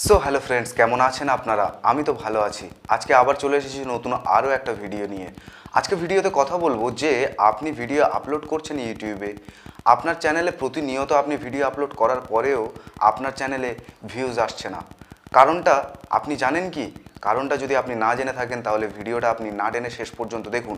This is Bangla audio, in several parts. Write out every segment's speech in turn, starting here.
সো হ্যালো ফ্রেন্ডস, কেমন আছেন আপনারা? আমি তো ভালো আছি। আজকে আবার চলে এসেছি নতুন আরও একটা ভিডিও নিয়ে। আজকে ভিডিওতে কথা বলবো যে আপনি ভিডিও আপলোড করছেন ইউটিউবে, আপনার চ্যানেলে প্রতিনিয়ত আপনি ভিডিও আপলোড করার পরেও আপনার চ্যানেলে ভিউজ আসছে না। কারণটা আপনি জানেন কি? কারণটা যদি আপনি না জেনে থাকেন তাহলে ভিডিওটা আপনি না টেনে শেষ পর্যন্ত দেখুন।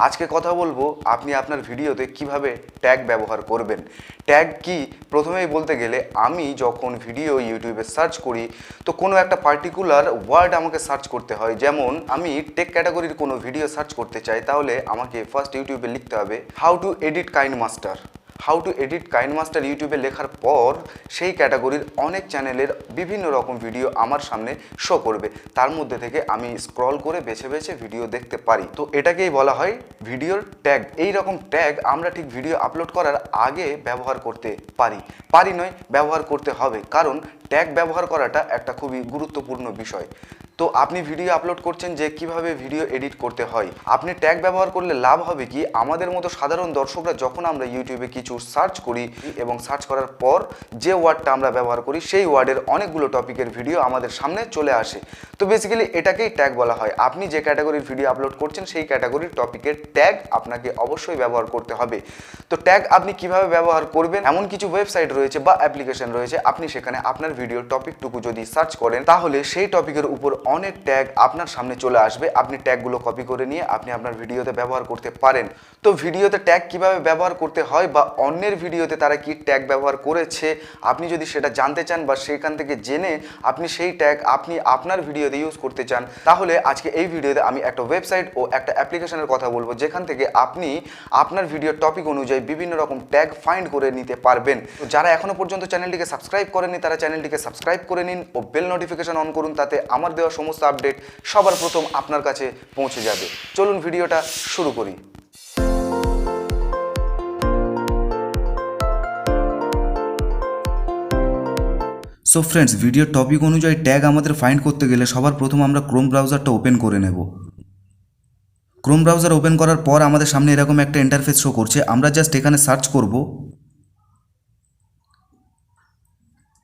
আজকে কথা বলবো আপনি আপনার ভিডিওতে কিভাবে ট্যাগ ব্যবহার করবেন। ট্যাগ কি? প্রথমেই বলতে গেলে আমি যখন ভিডিও ইউটিউবে সার্চ করি তো কোনো একটা পার্টিকুলার ওয়ার্ড আমাকে সার্চ করতে হয়। যেমন আমি টেক ক্যাটাগরির কোনো ভিডিও সার্চ করতে চাই, তাহলে আমাকে ফার্স্ট ইউটিউবে লিখতে হবে how to edit KineMaster. How to edit KineMaster ইউটিউবে লেখার পর সেই ক্যাটাগরির অনেক চ্যানেলের বিভিন্ন রকম ভিডিও আমার সামনে শো করবে। তার মধ্যে থেকে আমি স্ক্রল করে বেছে বেছে ভিডিও দেখতে পারি। তো এটাকেই বলা হয় ভিডিওর ট্যাগ। এই রকম ট্যাগ আমরা ঠিক ভিডিও আপলোড করার আগে ব্যবহার করতে পারি নয়, ব্যবহার করতে হবে। কারণ ট্যাগ ব্যবহার করাটা একটা খুবই গুরুত্বপূর্ণ বিষয়। তো আপনি ভিডিও আপলোড করছেন যে কিভাবে ভিডিও এডিট করতে হয়। আপনি ট্যাগ ব্যবহার করলে লাভ হবে কি, আমাদের মতো সাধারণ দর্শকরা যখন আমরা ইউটিউবে কিছু সার্চ করি এবং সার্চ করার পর যে ওয়ার্ডটা আমরা ব্যবহার করি সেই ওয়ার্ডের অনেকগুলো টপিকের ভিডিও আমাদের সামনে চলে আসে। তো বেসিক্যালি এটাকেই ট্যাগ বলা হয়। আপনি যে ক্যাটাগরির ভিডিও আপলোড করছেন সেই ক্যাটাগরির টপিকের ট্যাগ আপনাকে অবশ্যই ব্যবহার করতে হবে। তো ট্যাগ আপনি কিভাবে ব্যবহার করবেন, এমন কিছু ওয়েবসাইট রয়েছে বা অ্যাপ্লিকেশন রয়েছে, আপনি সেখানে আপনার ভিডিওর টপিকটুকু যদি সার্চ করেন তাহলে সেই টপিকের উপর অনেক ট্যাগ আপনার সামনে চলে আসবে। আপনি ট্যাগগুলো কপি করে নিয়ে আপনি আপনার ভিডিওতে ব্যবহার করতে পারেন। তো ভিডিওতে ট্যাগ কিভাবে ব্যবহার করতে হয় বা অন্যের ভিডিওতে তারা কি ট্যাগ ব্যবহার করেছে, আপনি যদি সেটা জানতে চান বা সেখান থেকে জেনে আপনি সেই ট্যাগ আপনি আপনার ভিডিওতে ইউজ করতে চান, তাহলে আজকে এই ভিডিওতে আমি একটা ওয়েবসাইট ও একটা অ্যাপ্লিকেশনের কথা বলবো যেখান থেকে আপনি আপনার ভিডিওর টপিক অনুযায়ী বিভিন্ন রকম ট্যাগ ফাইন্ড করে নিতে পারবেন। তো যারা এখনো পর্যন্ত চ্যানেলটিকে সাবস্ক্রাইব করেননি তারা চ্যানেলটিকে সাবস্ক্রাইব করে নিন ও বেল নোটিফিকেশন অন করুন, তাতে আমার দেওয়া সমস্ত আপডেট সবার প্রথম আপনার কাছে পৌঁছে যাবে। চলুন ভিডিওটা শুরু করি। সো ফ্রেন্ডস, ভিডিওর টপিক অনুযায়ী ট্যাগ আমাদের ফাইন্ড করতে গেলে সবার প্রথম আমরা ক্রোম ব্রাউজারটা ওপেন করে নেব। ক্রোম ব্রাউজার ওপেন করার পর আমাদের সামনে এরকম একটা ইন্টারফেস শো করছে। আমরা জাস্ট এখানে সার্চ করব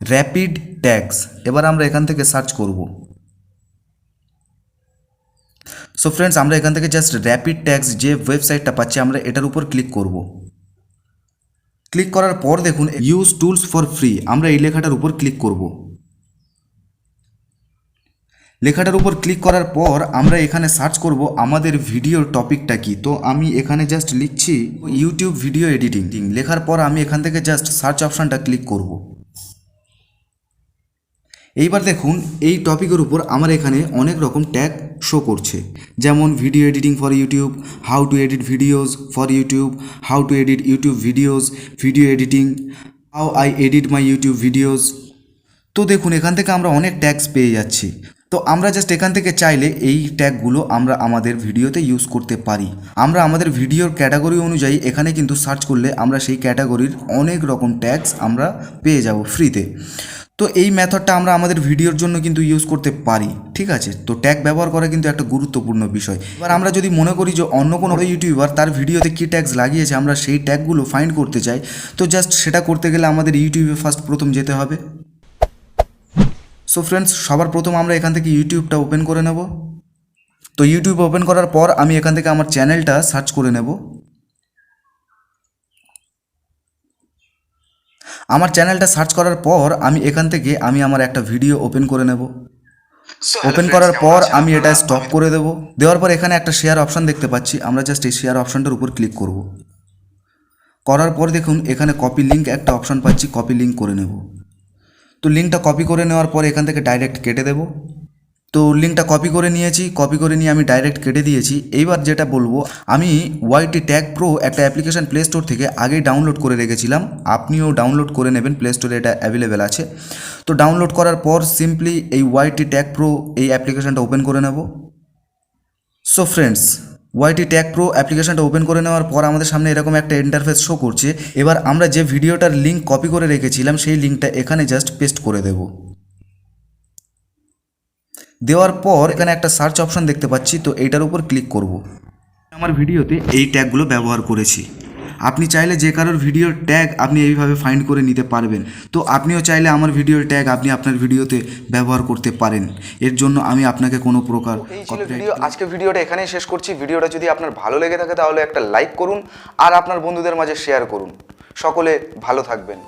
র্যাপিড ট্যাগস। এবার আমরা এখান থেকে সার্চ করব। সো ফ্রেন্ডস, আমরা এখান থেকে জাস্ট র্যাপিড ট্যাগস যে ওয়েবসাইটটা পাচ্ছি আমরা এটার উপর ক্লিক করব। ক্লিক করার পর দেখুন ইউজ টুলস ফর ফ্রি, আমরা এই লেখাটার উপর ক্লিক করব। লেখাটার উপর ক্লিক করার পর আমরা এখানে সার্চ করব আমাদের ভিডিওর টপিকটা কি। তো আমি এখানে জাস্ট লিখছি ইউটিউব ভিডিও এডিটিং। লেখার পর আমি এখান থেকে জাস্ট সার্চ অপশানটা ক্লিক করব। এইবার দেখুন এই টপিকের উপর আমার এখানে অনেক রকম ট্যাগ শো করছে, যেমন video editing for YouTube, how to edit videos for YouTube, how to edit YouTube videos, video editing, how I edit my YouTube videos. তো দেখুন এখান থেকে আমরা অনেক ট্যাগস পেয়ে যাচ্ছি। তো আমরা জাস্ট এখান থেকে চাইলে এই ট্যাগগুলো আমরা আমাদের ভিডিওতে ইউজ করতে পারি। আমরা আমাদের ভিডিওর ক্যাটাগরি অনুযায়ী এখানে কিন্তু সার্চ করলে আমরা সেই ক্যাটাগরির অনেক রকম ট্যাগস আমরা পেয়ে যাব ফ্রিতে। তো এই মেথডটা আমরা আমাদের ভিডিওর জন্য কিন্তু ইউজ করতে পারি, ঠিক আছে। তো ট্যাগ ব্যবহার করা কিন্তু একটা গুরুত্বপূর্ণ বিষয়। এবার আমরা যদি মনে করি যে অন্য কোনো ইউটিউবার তার ভিডিওতে কী ট্যাগস লাগিয়েছে আমরা সেই ট্যাগগুলো ফাইন্ড করতে চাই, তো জাস্ট সেটা করতে গেলে আমাদের ইউটিউবে ফার্স্ট প্রথম যেতে হবে। সো ফ্রেন্ডস, সবার প্রথম আমরা এখান থেকে ইউটিউবটা ওপেন করে নেব। তো ইউটিউব ওপেন করার পর আমি এখান থেকে আমার চ্যানেলটা সার্চ করে নেব। আমার চ্যানেলটা সার্চ করার পর আমি এখান থেকে আমার একটা ভিডিও ওপেন করে নেব। ওপেন করার পর আমি এটা স্টপ করে দেব। দেওয়ার পর এখানে একটা শেয়ার অপশান দেখতে পাচ্ছি, আমরা জাস্ট এই শেয়ার অপশানটার উপর ক্লিক করব। করার পর দেখুন এখানে কপি লিঙ্ক একটা অপশান পাচ্ছি, কপি লিঙ্ক করে নেব। তো লিঙ্কটা কপি করে নেওয়ার পর এখান থেকে ডাইরেক্ট কেটে দেব। তো লিঙ্কটা কপি করে নিয়েছি, কপি করে নিয়ে আমি ডাইরেক্ট কেটে দিয়েছি। এইবার যেটা বলবো, আমি ওয়াইটি ট্যাগ প্রো একটা অ্যাপ্লিকেশান প্লে স্টোর থেকে আগেই ডাউনলোড করে রেখেছিলাম, আপনিও ডাউনলোড করে নেবেন, প্লে স্টোরে এটা অ্যাভেলেবেল আছে। তো ডাউনলোড করার পর সিম্পলি এই ওয়াইটি ট্যাগ প্রো এই অ্যাপ্লিকেশানটা ওপেন করে নেব। সো ফ্রেন্ডস, ওয়াইটি ট্যাগ প্রো অ্যাপ্লিকেশানটা ওপেন করে নেওয়ার পর আমাদের সামনে এরকম একটা ইন্টারফেস শো করছে। এবার আমরা যে ভিডিওটার লিঙ্ক কপি করে রেখেছিলাম সেই লিঙ্কটা এখানে জাস্ট পেস্ট করে দেব। দেওয়ার পর এখানে একটা সার্চ অপশান দেখতে পাচ্ছি, তো এইটার উপর ক্লিক করব। আমার ভিডিওতে এই ট্যাগগুলো ব্যবহার করেছি। আপনি চাইলে যে কারোর ভিডিওর ট্যাগ আপনি এইভাবে ফাইন্ড করে নিতে পারবেন। তো আপনিও চাইলে আমার ভিডিওর ট্যাগ আপনি আপনার ভিডিওতে ব্যবহার করতে পারেন। এর জন্য আমি আপনাকে কোনো প্রকার এই ছিল ভিডিও। আজকে ভিডিওটা এখানেই শেষ করছি। ভিডিওটা যদি আপনার ভালো লেগে থাকে তাহলে একটা লাইক করুন আর আপনার বন্ধুদের মাঝে শেয়ার করুন। সকলে ভালো থাকবেন।